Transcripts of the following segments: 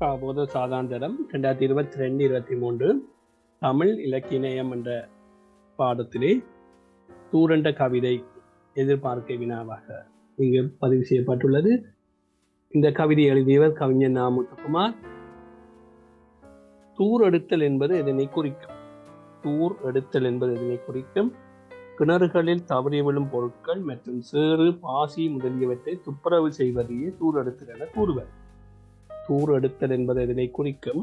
பொது சாதாந்தரம் 2022-23 தமிழ் இலக்கிய நேயம் என்ற பாடத்திலே தூரண்ட கவிதை எதிர்பார்க்கை வினாவாக இங்கு பதிவு செய்யப்பட்டுள்ளது. இந்த கவிதை எழுதியவர் கவிஞர் n.muthukumar. தூர் எடுத்தல் என்பது இதனை குறிக்கும். தூர் எடுத்தல் என்பது இதனை குறிக்கும். கிணறுகளில் தவறி விழும் பொருட்கள் மற்றும் சேறு, பாசி முதலியவற்றை துப்புரவு செய்வதையே தூர் எடுத்தல் என கூறுவர். தூர் எடுத்தல் என்பது இதனை குறிக்கும்.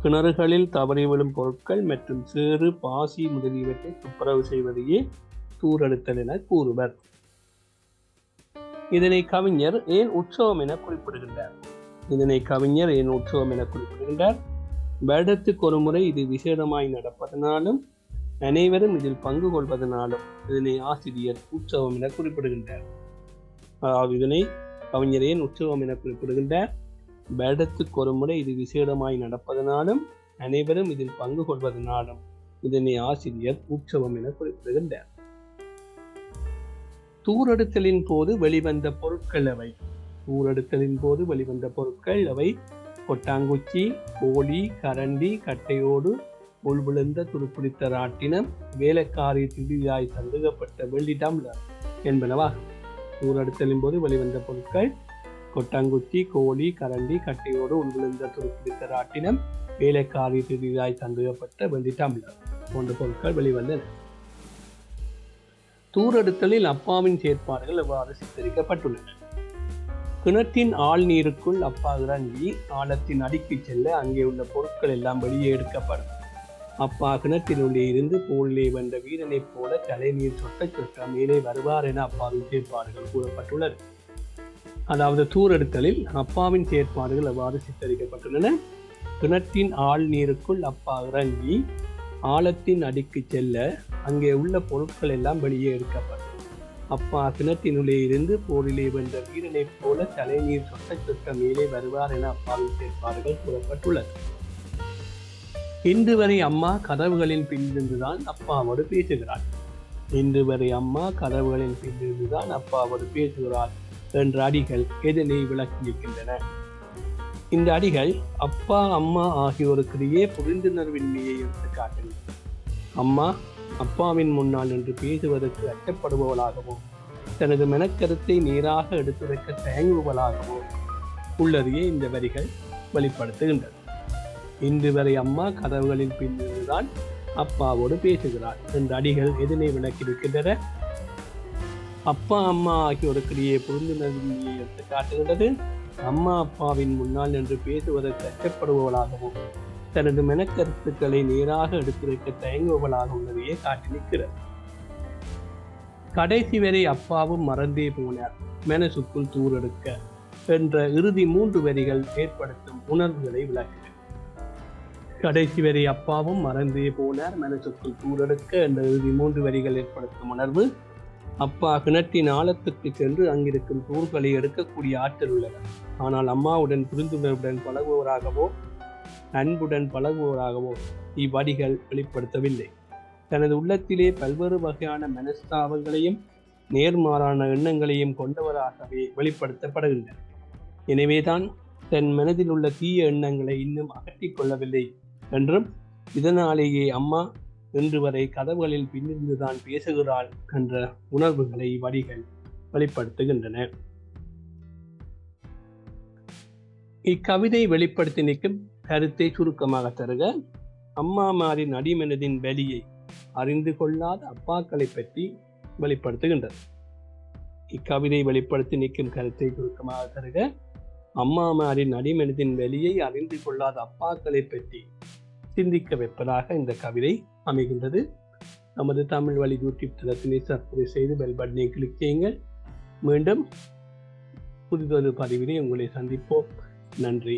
கிணறுகளில் தவறி விழும் பொருட்கள் மற்றும் சேறு, பாசி முதலியவற்றை துப்புரவு செய்வதையே தூர் எடுத்தல் என கூறுவர். இதனை கவிஞர் ஏன் உற்சவம் என குறிப்பிடுகின்றார்? வருடத்துக்கு ஒரு முறை இது விசேடமாய் நடப்பதனாலும் அனைவரும் இதில் பங்கு கொள்வதனாலும் இதனை ஆசிரியர் உற்சவம் என குறிப்பிடுகின்றார். அதாவது இதனை கவிஞர் ஏன் உற்சவம் என குறிப்பிடுகின்றார்? வருடத்துக்கு ஒரு முறை இது விசேடமாய் நடப்பதனாலும் அனைவரும் இதில் பங்கு கொள்வதனாலும் இதனை ஆசிரியர் உற்சவம் என குறிப்பிடுகின்றார். தூரெடுத்தலின் போது வெளிவந்த பொருட்கள் அவை. தூரெடுத்தலின் போது வெளிவந்த பொருட்கள் அவை கொட்டாங்குச்சி, கோழி, கரண்டி, கட்டையோடு, உள்விழுந்த துருப்பிடித்த ராட்டினம், வேலைக்காரி திடீராய் சந்தேகப்பட்ட வெள்ளி டம்ளர் என்பனவாகும். தூரெடுத்தலின் போது வெளிவந்த பொருட்கள் கொட்டாங்குச்சி, கோழி, கரண்டி, கட்டையோடு, உள்விழுந்த துருப்பிடித்த ராட்டினம், வேலைக்காரி திடீராய் சந்தேகப்பட்ட வெள்ளி டம்ளர் போன்ற பொருட்கள் வெளிவந்தன. தூரெடுத்தலில் அப்பாவின் செயற்பாடுகள் எவ்வாறு சித்தரிக்கப்பட்டுள்ளன? கிணற்றின் ஆழ் நீருக்குள் அப்பா இறங்கி ஆழத்தின் அடிக்கு செல்ல அங்கே உள்ள பொருட்கள் எல்லாம் வெளியே எடுக்கப்படும். அப்பா கிணற்றினுள்ளே இருந்து போலிலே வந்த வீரனைப் போல தலைநீர் சொட்ட சொட்ட மேலே வருவார் என அப்பாவின் செயற்பாடுகள் கூறப்பட்டுள்ளது. அதாவது தூரெடுத்தலில் அப்பாவின் செயற்பாடுகள் எவ்வாறு சித்தரிக்கப்பட்டுள்ளன? கிணற்றின் ஆழ் நீருக்குள் அப்பா இறங்கி ஆழத்தின் அடிக்கு செல்ல அங்கே உள்ள பொருட்கள் எல்லாம் வெளியே எடுக்கப்படும். அப்பா கிணற்றினுள்ளே இருந்து போரிலே வென்ற வீரனைப் போல தலைநீர் சொட்ட சொட்ட மேலே வருவார் என அப்பாவின் செயற்பாடுகள் கூறப்பட்டுள்ளது. இன்று வரை அம்மா கதவுகளின் பின்னிருந்துதான் அப்பாவோடு பேசுகிறாள். இன்று வரை அம்மா கதவுகளின் பின்னிருந்துதான் அப்பாவோடு பேசுகிறாள் என்ற அடிகள் எதனை விளக்கியிருக்கின்றன? இந்த அடிகள் அப்பா அம்மா ஆகியோருக்கிடையே புரிந்துணர்வின்மையை எடுத்து காட்டுகின்றன. அம்மா அப்பாவின் முன்னால் நின்று பேசுவதற்கு அச்சப்படுபவளாகவோ தனது மனக்கருத்தை நேராக எடுத்துரைக்க தயங்குபவளாகவோ உள்ளதையே இந்த வரிகள் வெளிப்படுத்துகின்றன. இன்று வரை அம்மா கதவுகளின் பின்னிருந்துதான் அப்பாவோடு பேசுகிறார் என்ற அடிகள் எதனை விளக்கியிருக்கின்றன? அப்பா அம்மா ஆகியோருக்கிடையே புரிந்துணர்வின்மையை எடுத்து காட்டுகின்றது. அம்மா அப்பாவின் முன்னால் நின்று பேசுவதற்கு அச்சப்படுபவளாகவும் தனது மனக்கருத்துக்களை நேராக எடுத்துரைக்க தயங்குபவளாக உள்ளதையே காட்டி நிற்கிறது. கடைசி வரை அப்பாவும் மறந்தே போனார் மனசுக்குள் தூரெடுக்க என்ற இறுதி 3 வரிகள் ஏற்படுத்தும் உணர்வுகளை விளக்குகிறது. கடைசி வரை அப்பாவும் மறந்தே போனார் மனசுக்குள் தூரெடுக்க என்ற இறுதி 3 வரிகள் ஏற்படுத்தும் உணர்வு. அப்பா கிணற்றின் ஆழத்துக்கு சென்று அங்கிருக்கும் தூர்களை எடுக்கக்கூடிய ஆற்றல் உள்ளவர். ஆனால் அம்மாவுடன் புரிந்துணர்வுடன் பழகுவராகவோ அன்புடன் பழகுவராகவோ இவ்வடிகள் வெளிப்படுத்தவில்லை. தனது உள்ளத்திலே பல்வேறு வகையான மனஸ்தாபங்களையும் நேர்மாறான எண்ணங்களையும் கொண்டவராகவே வெளிப்படுத்தப்படுகின்றன. எனவேதான் தன் மனதில் உள்ள தீய எண்ணங்களை இன்னும் அகற்றிக் கொள்ளவில்லை என்றும் இதனாலேயே அம்மா இன்று வரை கதவுகளில் பின்னிருந்துதான் பேசுகிறாள் என்ற உணர்வுகளை வரிகள் வெளிப்படுத்துகின்றன. இக்கவிதை வெளிப்படுத்தி நிற்கும் கருத்தை சுருக்கமாக தருக. அம்மாமாரின் அடிமனதின் வலியை அறிந்து கொள்ளாத அப்பாக்களை பற்றி வெளிப்படுத்துகின்றது. இக்கவிதை வெளிப்படுத்தி நிற்கும் கருத்தை சுருக்கமாக தருக. அம்மாமாரின் அடிமனதின் வலியை அறிந்து கொள்ளாத அப்பாக்களை பற்றி சிந்திக்க வைப்பதாக இந்த கவிதை அமைகின்றது. நமது தமிழ் வழி யூடியூப் தளத்தினை சப்ஸ்கிரைப் செய்து பெல் பட்டனை கிளிக் செய்யுங்கள். மீண்டும் புதிதொரு பதிவினை உங்களை சந்திப்போம். நன்றி.